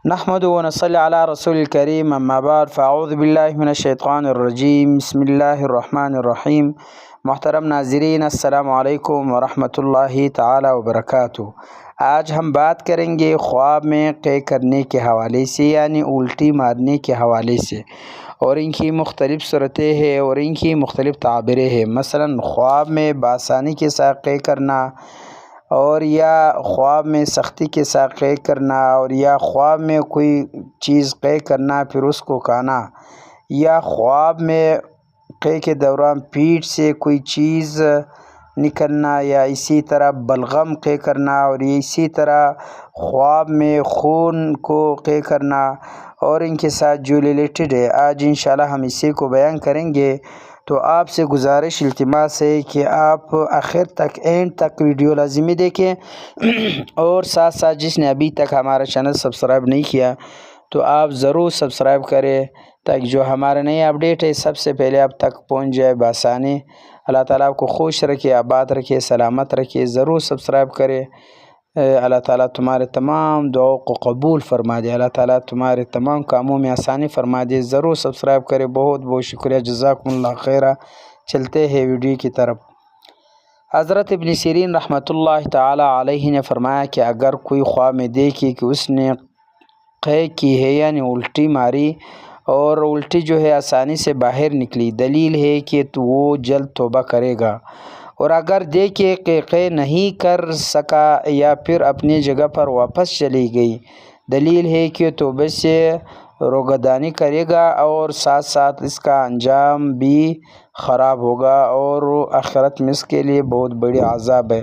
نحمد و نصلی علی رسول الکریم، اما بعد فاعوذ باللہ من الشیطان الرجیم، بسم اللہ الرحمن الرحیم۔ محترم ناظرین، السلام علیکم ورحمۃ اللہ تعالی وبرکاتہ۔ آج ہم بات کریں گے خواب میں قے کرنے کے حوالے سے، یعنی الٹی مارنے کے حوالے سے، اور ان کی مختلف صورتیں ہیں اور ان کی مختلف تعبیریں ہیں۔ مثلا خواب میں بآسانی کے ساتھ قے کرنا، اور یا خواب میں سختی کے ساتھ قے کرنا، اور یا خواب میں کوئی چیز قے کرنا پھر اس کو کھانا، یا خواب میں قے کے دوران پیٹھ سے کوئی چیز نکلنا، یا اسی طرح بلغم قے کرنا، اور اسی طرح خواب میں خون کو قے کرنا، اور ان کے ساتھ جو ریلیٹڈ ہے آج انشاءاللہ ہم اسی کو بیان کریں گے۔ تو آپ سے گزارش التماس ہے کہ آپ آخر تک اینڈ تک ویڈیو لازمی دیکھیں، اور ساتھ ساتھ جس نے ابھی تک ہمارا چینل سبسکرائب نہیں کیا تو آپ ضرور سبسکرائب کریں، تاکہ جو ہمارا نئی اپڈیٹ ہے سب سے پہلے آپ تک پہنچ جائے بآسانی۔ اللہ تعالیٰ آپ کو خوش رکھے، آباد رکھے، سلامت رکھے۔ ضرور سبسکرائب کرے۔ اللہ تعالیٰ تمہارے تمام دعاؤں کو قبول فرما دے، اللہ تعالیٰ تمہارے تمام کاموں میں آسانی فرما دے۔ ضرور سبسکرائب کرے۔ بہت بہت شکریہ، جزاکم اللہ خیرہ۔ چلتے ہیں ویڈیو کی طرف۔ حضرت ابن سیرین رحمۃ اللہ تعالیٰ علیہ نے فرمایا کہ اگر کوئی خواب میں دیکھے کہ اس نے قے کی ہے، یعنی الٹی ماری، اور الٹی جو ہے آسانی سے باہر نکلی، دلیل ہے کہ تو وہ جلد توبہ کرے گا۔ اور اگر دیکھے کہ قے نہیں کر سکا یا پھر اپنی جگہ پر واپس چلی گئی، دلیل ہے کہ توبہ سے روگردانی کرے گا، اور ساتھ ساتھ اس کا انجام بھی خراب ہوگا، اور آخرت میں اس کے لیے بہت بڑی عذاب ہے۔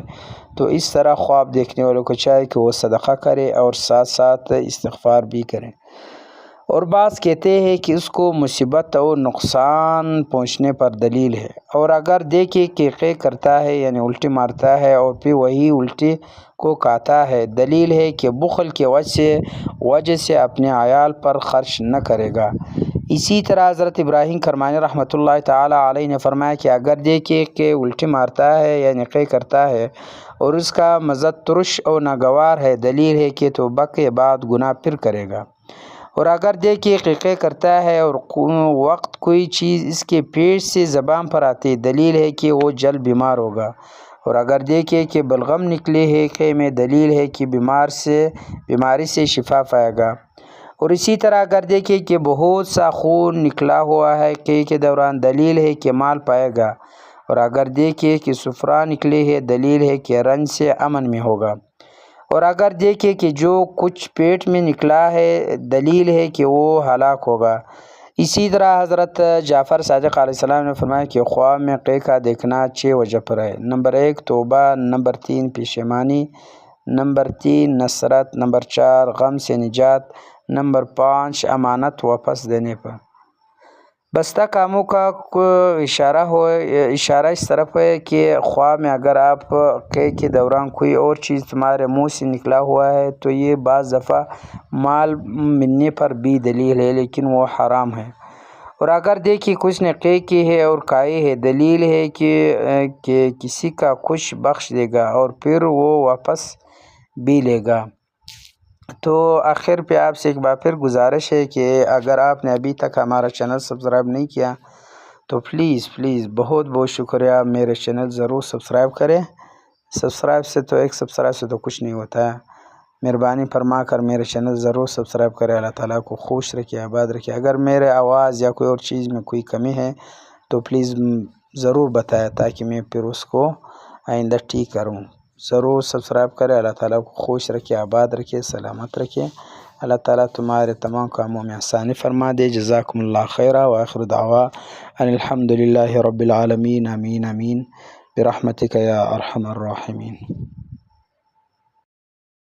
تو اس طرح خواب دیکھنے والوں کو چاہیے کہ وہ صدقہ کرے اور ساتھ ساتھ استغفار بھی کریں۔ اور بعض کہتے ہیں کہ اس کو مصیبت اور نقصان پہنچنے پر دلیل ہے۔ اور اگر دیکھے کہ قے کرتا ہے، یعنی الٹی مارتا ہے اور پھر وہی الٹی کو کھاتا ہے، دلیل ہے کہ بخل کی وجہ سے اپنے عیال پر خرچ نہ کرے گا۔ اسی طرح حضرت ابراہیم کرمانی رحمۃ اللہ تعالیٰ علیہ نے فرمایا کہ اگر دیکھے کہ الٹی مارتا ہے، یعنی قے کرتا ہے، اور اس کا مزہ ترش اور ناگوار ہے، دلیل ہے کہ توبہ کے بعد گناہ پھر کرے گا۔ اور اگر دیکھے کہ قے کرتا ہے اور وقت کوئی چیز اس کے پیٹ سے زبان پر آتی، دلیل ہے کہ وہ جلد بیمار ہوگا۔ اور اگر دیکھے کہ بلغم نکلے ہے قے میں، دلیل ہے کہ بیماری سے شفا پائے گا۔ اور اسی طرح اگر دیکھے کہ بہت سا خون نکلا ہوا ہے قے کے دوران، دلیل ہے کہ مال پائے گا۔ اور اگر دیکھے کہ صفرا نکلے ہے، دلیل ہے کہ رنج سے امن میں ہوگا۔ اور اگر دیکھے کہ جو کچھ پیٹ میں نکلا ہے، دلیل ہے کہ وہ ہلاک ہوگا۔ اسی طرح حضرت جعفر صادق علیہ السلام نے فرمایا کہ خواب میں قے کا دیکھنا 6 وجہ پر ہے۔ نمبر 1 توبہ، نمبر 3 پشیمانی، نمبر 3 نصرت، نمبر 4 غم سے نجات، نمبر 5 امانت واپس دینے پر۔ بستہ کاموں کا اشارہ اس طرف ہے کہ خواب میں اگر آپ قے کے دوران کوئی اور چیز تمہارے منہ سے نکلا ہوا ہے تو یہ بعض دفعہ مال ملنے پر بھی دلیل ہے، لیکن وہ حرام ہے۔ اور اگر دیکھیے کچھ نے قے کی ہے اور کھائی ہے، دلیل ہے کہ کسی کا کچھ بخش دے گا اور پھر وہ واپس بھی لے گا۔ تو آخر پہ آپ سے ایک بار پھر گزارش ہے کہ اگر آپ نے ابھی تک ہمارا چینل سبسکرائب نہیں کیا تو پلیز بہت بہت شکریہ، میرے چینل ضرور سبسکرائب کریں۔ سبسکرائب سے تو کچھ نہیں ہوتا ہے، مہربانی فرما کر میرے چینل ضرور سبسکرائب کریں۔ اللہ تعالیٰ کو خوش رکھے، آباد رکھے۔ اگر میرے آواز یا کوئی اور چیز میں کوئی کمی ہے تو پلیز ضرور بتائیں، تاکہ میں پھر اس کو آئندہ ٹھیک کروں۔ ضرور سبسکرائب کریں۔ اللہ تعالیٰ کو خوش رکھے، آباد رکھے، سلامت رکھے۔ اللہ تعالیٰ تمہارے تمام کاموں میں آسانی فرما دے۔ جزاکم اللہ خیرہ، وآخر دعوانا ان الحمد للہ رب العالمین۔ آمین آمین برحمتک یا ارحم الراحمین۔